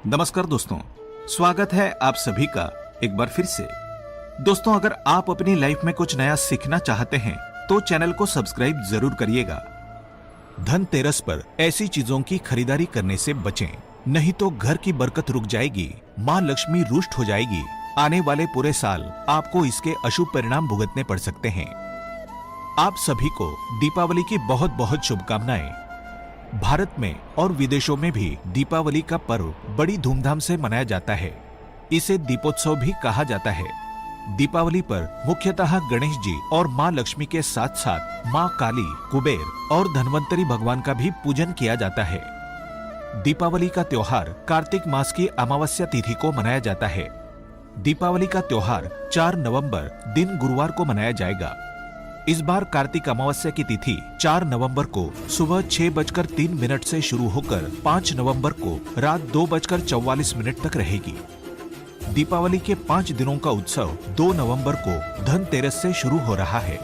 नमस्कार दोस्तों, स्वागत है आप सभी का एक बार फिर से। दोस्तों, अगर आप अपनी लाइफ में कुछ नया सीखना चाहते हैं तो चैनल को सब्सक्राइब जरूर करिएगा। धनतेरस पर ऐसी चीजों की खरीदारी करने से बचें, नहीं तो घर की बरकत रुक जाएगी, माँ लक्ष्मी रुष्ट हो जाएगी। आने वाले पूरे साल आपको इसके अशुभ परिणाम भुगतने पड़ सकते हैं। आप सभी को दीपावली की बहुत बहुत शुभकामनाएं। भारत में और विदेशों में भी दीपावली का पर्व बड़ी धूमधाम से मनाया जाता है। इसे दीपोत्सव भी कहा जाता है। दीपावली पर मुख्यतः गणेश जी और माँ लक्ष्मी के साथ साथ माँ काली, कुबेर और धन्वंतरी भगवान का भी पूजन किया जाता है। दीपावली का त्योहार कार्तिक मास की अमावस्या तिथि को मनाया जाता है। दीपावली का त्योहार 4 नवंबर दिन गुरुवार को मनाया जाएगा। इस बार कार्तिक अमावस्या की तिथि 4 नवंबर को सुबह 6:03 से शुरू होकर 5 नवंबर को रात 2:44 तक रहेगी। दीपावली के 5 दिनों का उत्सव 2 नवंबर को धनतेरस से शुरू हो रहा है।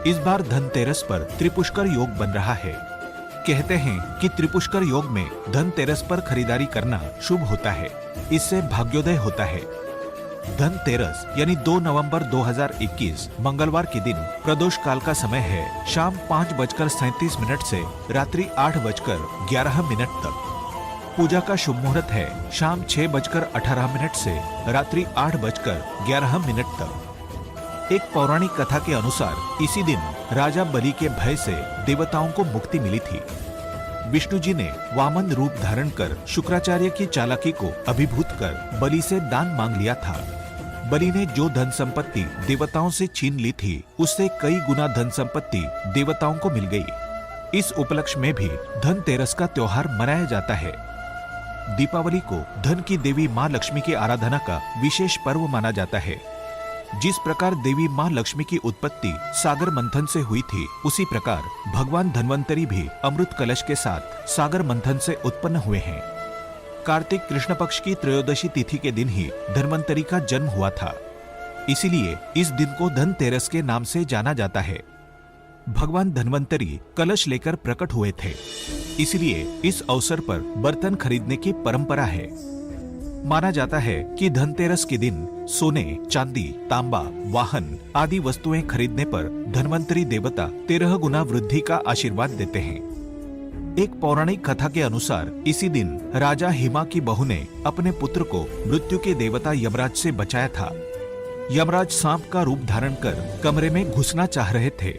इस बार धनतेरस पर त्रिपुष्कर योग बन रहा है। कहते हैं कि त्रिपुष्कर योग में धनतेरस पर खरीदारी करना शुभ होता है, इससे भाग्योदय होता है। धनतेरस यानी 2 नवंबर 2021 मंगलवार के दिन प्रदोष काल का समय है शाम 5:37 से रात्रि 8:11 तक। पूजा का शुभ मुहूर्त है शाम 6:18 से रात्रि 8:11 तक। एक पौराणिक कथा के अनुसार इसी दिन राजा बलि के भय से देवताओं को मुक्ति मिली थी। विष्णु जी ने वामन रूप धारण कर शुक्राचार्य की चालाकी को अभिभूत कर बलि से दान मांग लिया था। बलि ने जो धन संपत्ति देवताओं से छीन ली थी, उससे कई गुना धन संपत्ति देवताओं को मिल गई। इस उपलक्ष्य में भी धनतेरस का त्योहार मनाया जाता है। दीपावली को धन की देवी माँ लक्ष्मी की आराधना का विशेष पर्व माना जाता है। जिस प्रकार देवी माँ लक्ष्मी की उत्पत्ति सागर मंथन से हुई थी, उसी प्रकार भगवान धन्वंतरी भी अमृत कलश के साथ सागर मंथन से उत्पन्न हुए हैं। कार्तिक कृष्ण पक्ष की त्रयोदशी तिथि के दिन ही धन्वंतरी का जन्म हुआ था, इसीलिए इस दिन को धनतेरस के नाम से जाना जाता है। भगवान धन्वंतरी कलश लेकर प्रकट हुए थे, इसलिए इस अवसर पर बर्तन खरीदने की परंपरा है। माना जाता है कि धनतेरस के दिन सोने, चांदी, तांबा, वाहन आदि वस्तुएं खरीदने पर धन्वंतरी देवता 13 गुना वृद्धि का आशीर्वाद देते हैं। एक पौराणिक कथा के अनुसार इसी दिन राजा हिमा की बहू ने अपने पुत्र को मृत्यु के देवता यमराज से बचाया था। यमराज सांप का रूप धारण कर कमरे में घुसना चाह रहे थे।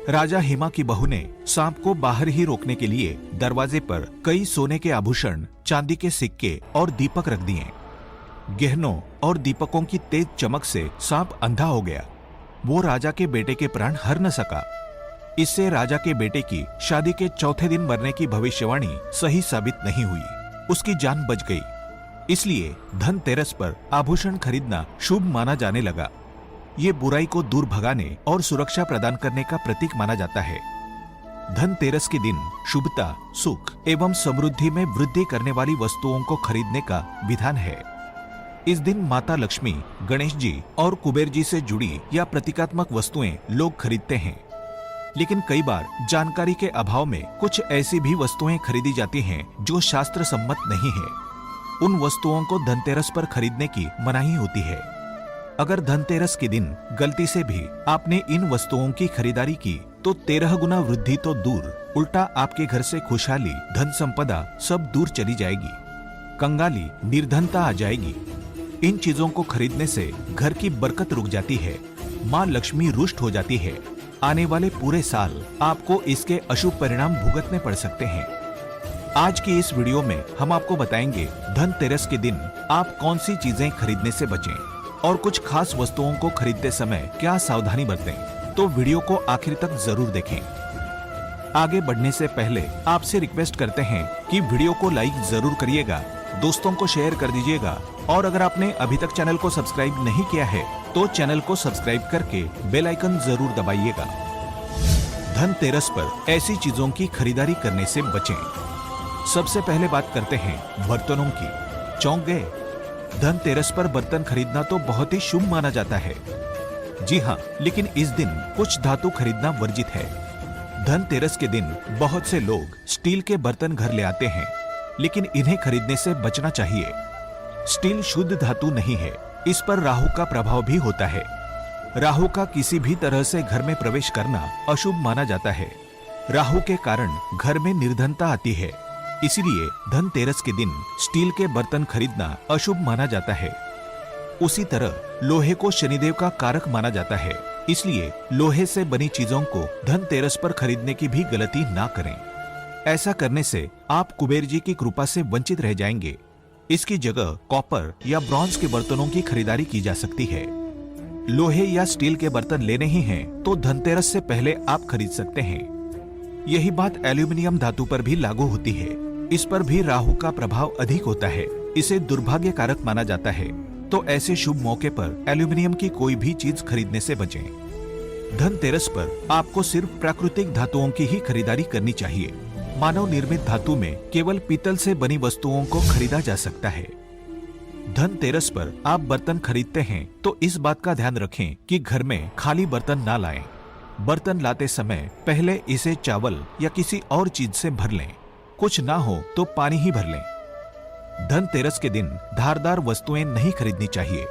राजा हिमा की बहू ने सांप को बाहर ही रोकने के लिए दरवाजे पर कई सोने के आभूषण, चांदी के सिक्के और दीपक रख दिए। गहनों और दीपकों की तेज चमक से सांप अंधा हो गया। वो राजा के बेटे के प्राण हर न सका। इससे राजा के बेटे की शादी के चौथे दिन मरने की भविष्यवाणी सही साबित नहीं हुई, उसकी जान बच गई। इसलिए धनतेरस पर आभूषण खरीदना शुभ माना जाने लगा। ये बुराई को दूर भगाने और सुरक्षा प्रदान करने का प्रतीक माना जाता है। धनतेरस के दिन शुभता, सुख एवं समृद्धि में वृद्धि करने वाली वस्तुओं को खरीदने का विधान है। इस दिन माता लक्ष्मी, गणेश जी और कुबेर जी से जुड़ी या प्रतीकात्मक वस्तुएं लोग खरीदते हैं। लेकिन कई बार जानकारी के अभाव में कुछ ऐसी भी वस्तुएं खरीदी जाती हैं जो शास्त्र सम्मत नहीं है। उन वस्तुओं को धनतेरस पर खरीदने की मनाही होती है। अगर धनतेरस के दिन गलती से भी आपने इन वस्तुओं की खरीदारी की तो 13 गुना वृद्धि तो दूर, उल्टा आपके घर से खुशहाली, धन संपदा सब दूर चली जाएगी। कंगाली, निर्धनता आ जाएगी। इन चीजों को खरीदने से घर की बरकत रुक जाती है, माँ लक्ष्मी रुष्ट हो जाती है। आने वाले पूरे साल आपको इसके अशुभ परिणाम भुगतने पड़ सकते हैं। आज की इस वीडियो में हम आपको बताएंगे धनतेरस के दिन आप कौन सी चीजें खरीदने से बचें और कुछ खास वस्तुओं को खरीदते समय क्या सावधानी बरतें। तो वीडियो को आखिर तक जरूर देखें। आगे बढ़ने से पहले आपसे रिक्वेस्ट करते हैं कि वीडियो को लाइक जरूर करिएगा, दोस्तों को शेयर कर दीजिएगा और अगर आपने अभी तक चैनल को सब्सक्राइब नहीं किया है तो चैनल को सब्सक्राइब करके बेल आइकन जरूर दबाइएगा। धनतेरस पर ऐसी चीजों की खरीदारी करने से बचें। सबसे पहले बात करते हैं बर्तनों की। चौंक गए? धनतेरस पर बर्तन खरीदना तो बहुत ही शुभ माना जाता है। जी हाँ, लेकिन इस दिन कुछ धातु खरीदना वर्जित है। धनतेरस के दिन बहुत से लोग स्टील के बर्तन घर ले आते हैं। लेकिन इन्हें खरीदने से बचना चाहिए। स्टील शुद्ध धातु नहीं है, इस पर राहु का प्रभाव भी होता है। राहु का किसी भी तरह से घर में प्रवेश करना अशुभ माना जाता है। राहु के कारण घर में निर्धनता आती है, इसलिए धनतेरस के दिन स्टील के बर्तन खरीदना अशुभ माना जाता है। उसी तरह लोहे को शनिदेव का कारक माना जाता है, इसलिए लोहे से बनी चीजों को धनतेरस पर खरीदने की भी गलती ना करें। ऐसा करने से आप कुबेर जी की कृपा से वंचित रह जाएंगे। इसकी जगह कॉपर या ब्रॉन्ज के बर्तनों की खरीदारी की जा सकती है। लोहे या स्टील के बर्तन लेने ही हैं तो धनतेरस से पहले आप खरीद सकते हैं। यही बात एल्यूमिनियम धातु पर भी लागू होती है। इस पर भी राहु का प्रभाव अधिक होता है, इसे दुर्भाग्य कारक माना जाता है। तो ऐसे शुभ मौके पर एल्यूमिनियम की कोई भी चीज खरीदने से बचें। धनतेरस पर आपको सिर्फ प्राकृतिक धातुओं की ही खरीदारी करनी चाहिए। मानव निर्मित धातु में केवल पीतल से बनी वस्तुओं को खरीदा जा सकता है। धनतेरस पर आप बर्तन खरीदते हैं तो इस बात का ध्यान रखें कि घर में खाली बर्तन ना लाएं। बर्तन लाते समय पहले इसे चावल या किसी और चीज से भर लें। कुछ ना हो तो पानी ही भर लें। धनतेरस के दिन धारदार वस्तुएं नहीं खरीदनी चाहिए।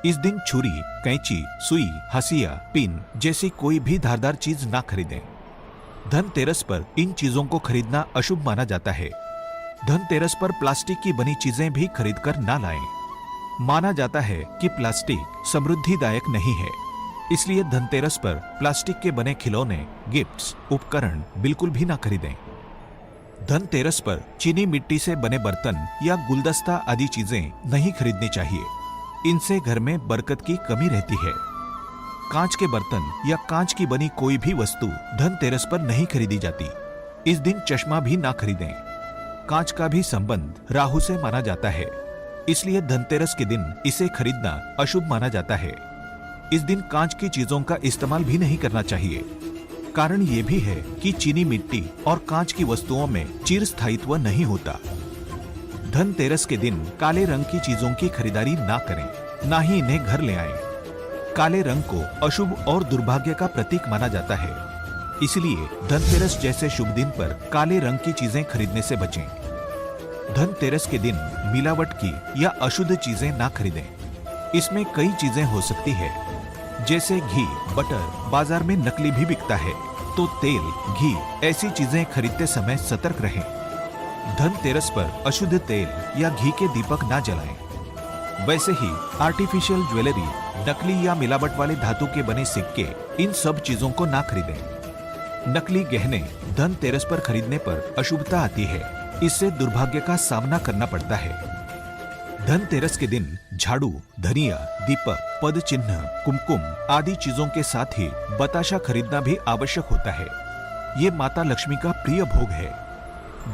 इस दिन छुरी, कैंची, सुई, हसिया, पिन जैसी कोई भी धारदार चीज ना खरीदें। धनतेरस पर इन चीजों को खरीदना अशुभ माना जाता है। धनतेरस पर प्लास्टिक की बनी चीजें भी खरीदकर ना लाएं। माना जाता है कि प्लास्टिक समृद्धिदायक नहीं है, इसलिए धनतेरस पर प्लास्टिक के बने खिलौने, गिफ्ट्स, उपकरण बिल्कुल भी ना खरीदें। धनतेरस पर चीनी मिट्टी से बने बर्तन या गुलदस्ता आदि चीजें नहीं खरीदनी चाहिए। इनसे घर में बरकत की कमी रहती है। कांच के बर्तन या कांच की बनी कोई भी वस्तु धनतेरस पर नहीं खरीदी जाती। इस दिन चश्मा भी ना खरीदें। कांच का भी संबंध राहु से माना जाता है, इसलिए धनतेरस के दिन इसे खरीदना अशुभ माना जाता है। इस दिन कांच की चीजों का इस्तेमाल भी नहीं करना चाहिए। कारण ये भी है कि चीनी मिट्टी और कांच की वस्तुओं में चिरस्थायित्व नहीं होता। धनतेरस के दिन काले रंग की चीजों की खरीदारी ना करें, ना ही इन्हें घर ले आएं। काले रंग को अशुभ और दुर्भाग्य का प्रतीक माना जाता है, इसलिए धनतेरस जैसे शुभ दिन पर काले रंग की चीजें खरीदने से बचें। धनतेरस के दिन मिलावट की या अशुद्ध चीजें ना खरीदें। इसमें कई चीजें हो सकती है, जैसे घी, बटर बाजार में नकली भी बिकता है, तो तेल, घी ऐसी चीजें खरीदते समय सतर्क रहें। धनतेरस पर अशुद्ध तेल या घी के दीपक ना जलाएं। वैसे ही आर्टिफिशियल ज्वेलरी, नकली या मिलावट वाले धातु के बने सिक्के, इन सब चीजों को ना खरीदें। नकली गहने धनतेरस पर खरीदने पर अशुभता आती है, इससे दुर्भाग्य का सामना करना पड़ता है। धनतेरस के दिन झाड़ू, धनिया, दीपक, पद चिन्ह, कुमकुम आदि चीजों के साथ ही बताशा खरीदना भी आवश्यक होता है। ये माता लक्ष्मी का प्रिय भोग है।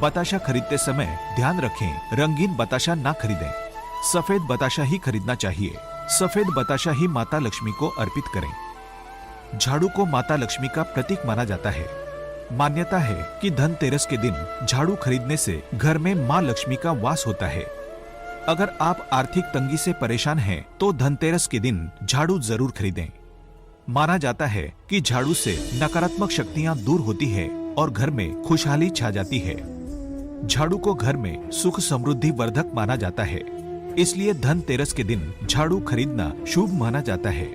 बताशा खरीदते समय ध्यान रखें, रंगीन बताशा ना खरीदें। सफेद बताशा ही खरीदना चाहिए। सफेद बताशा ही माता लक्ष्मी को अर्पित करें। झाड़ू को माता लक्ष्मी का प्रतीक माना जाता है। मान्यता है कि धनतेरस के दिन झाड़ू खरीदने से घर में मां लक्ष्मी का वास होता है। अगर आप आर्थिक तंगी से परेशान हैं, तो धनतेरस के दिन झाड़ू जरूर खरीदें। माना जाता है कि झाड़ू से नकारात्मक शक्तियां दूर होती है और घर में खुशहाली छा जाती है। झाड़ू को घर में सुख समृद्धि वर्धक माना जाता है, इसलिए धनतेरस के दिन झाड़ू खरीदना शुभ माना जाता है।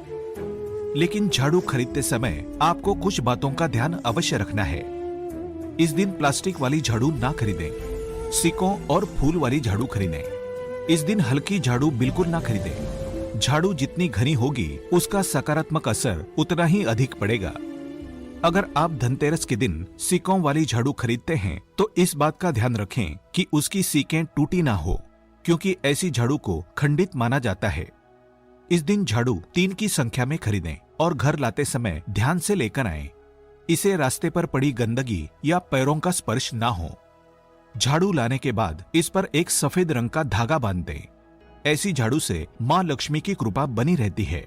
लेकिन झाड़ू खरीदते समय आपको कुछ बातों का ध्यान अवश्य रखना है। इस दिन प्लास्टिक वाली झाड़ू ना खरीदें। सिक्कों और फूल वाली झाड़ू खरीदें। इस दिन हल्की झाड़ू बिल्कुल ना खरीदें। झाड़ू जितनी घनी होगी, उसका सकारात्मक असर उतना ही अधिक पड़ेगा। अगर आप धनतेरस के दिन सिक्कों वाली झाड़ू खरीदते हैं, तो इस बात का ध्यान रखें कि उसकी सीकें टूटी ना हो, क्योंकि ऐसी झाड़ू को खंडित माना जाता है। इस दिन झाड़ू 3 की संख्या में खरीदें और घर लाते समय ध्यान से लेकर आएं। इसे रास्ते पर पड़ी गंदगी या पैरों का स्पर्श ना हो। झाड़ू लाने के बाद इस पर एक सफेद रंग का धागा बांध दें। ऐसी झाड़ू से मां लक्ष्मी की कृपा बनी रहती है।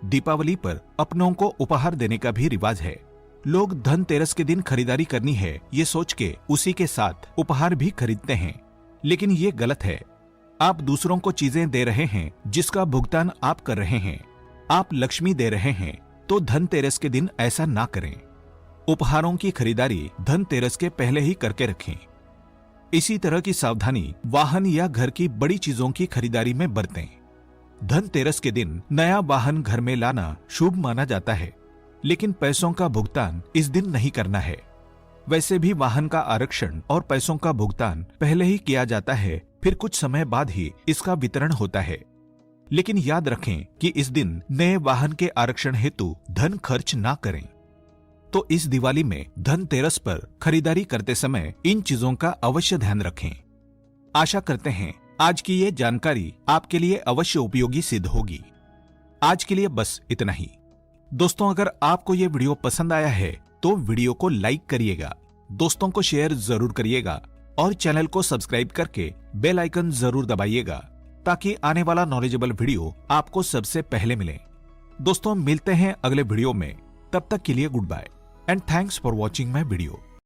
दीपावली पर अपनों को उपहार देने का भी रिवाज है। लोग धनतेरस के दिन खरीदारी करनी है ये सोच के उसी के साथ उपहार भी खरीदते हैं, लेकिन ये गलत है। आप दूसरों को चीजें दे रहे हैं जिसका भुगतान आप कर रहे हैं। आप लक्ष्मी दे रहे हैं, तो धनतेरस के दिन ऐसा ना करें। उपहारों की खरीदारी धनतेरस के पहले ही करके रखें। इसी तरह की सावधानी वाहन या घर की बड़ी चीजों की खरीदारी में बरतें। धनतेरस के दिन नया वाहन घर में लाना शुभ माना जाता है, लेकिन पैसों का भुगतान इस दिन नहीं करना है। वैसे भी वाहन का आरक्षण और पैसों का भुगतान पहले ही किया जाता है, फिर कुछ समय बाद ही इसका वितरण होता है। लेकिन याद रखें कि इस दिन नए वाहन के आरक्षण हेतु धन खर्च ना करें। तो इस दिवाली में धनतेरस पर खरीदारी करते समय इन चीजों का अवश्य ध्यान रखें। आशा करते हैं आज की ये जानकारी आपके लिए अवश्य उपयोगी सिद्ध होगी। आज के लिए बस इतना ही। दोस्तों, अगर आपको ये वीडियो पसंद आया है तो वीडियो को लाइक करिएगा, दोस्तों को शेयर जरूर करिएगा और चैनल को सब्सक्राइब करके बेल आइकन जरूर दबाइएगा, ताकि आने वाला नॉलेजेबल वीडियो आपको सबसे पहले मिले। दोस्तों, मिलते हैं अगले वीडियो में। तब तक के लिए good bye and thanks for watching my video.